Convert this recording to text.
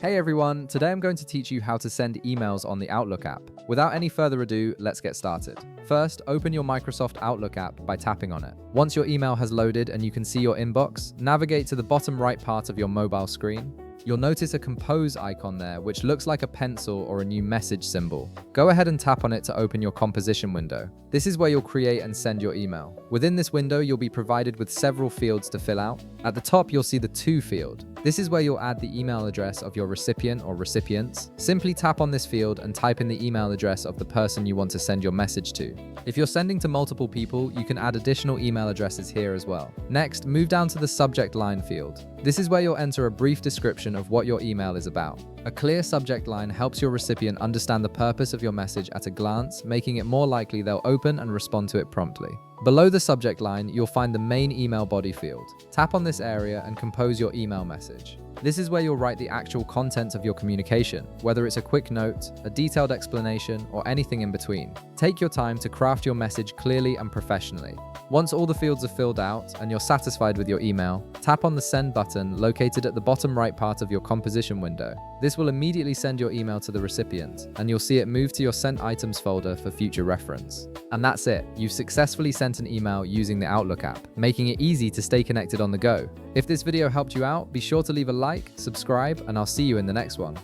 Hey everyone, today I'm going to teach you how to send emails on the Outlook app. Without any further ado, let's get started. First, open your Microsoft Outlook app by tapping on it. Once your email has loaded and you can see your inbox, navigate to the bottom right part of your mobile screen. You'll notice a compose icon there, which looks like a pencil or a new message symbol. Go ahead and tap on it to open your composition window. This is where you'll create and send your email. Within this window, you'll be provided with several fields to fill out. At the top, you'll see the To field. This is where you'll add the email address of your recipient or recipients. Simply tap on this field and type in the email address of the person you want to send your message to. If you're sending to multiple people, you can add additional email addresses here as well. Next, move down to the subject line field. This is where you'll enter a brief description of what your email is about. A clear subject line helps your recipient understand the purpose of your message at a glance, making it more likely they'll open and respond to it promptly. Below the subject line, you'll find the main email body field. Tap on this area and compose your email message. This is where you'll write the actual content of your communication, whether it's a quick note, a detailed explanation, or anything in between. Take your time to craft your message clearly and professionally. Once all the fields are filled out and you're satisfied with your email, tap on the Send button located at the bottom right part of your composition window. This will immediately send your email to the recipient, and you'll see it move to your Sent Items folder for future reference. And that's it. You've successfully sent an email using the Outlook app, making it easy to stay connected on the go. If this video helped you out, be sure to leave a like, subscribe, and I'll see you in the next one.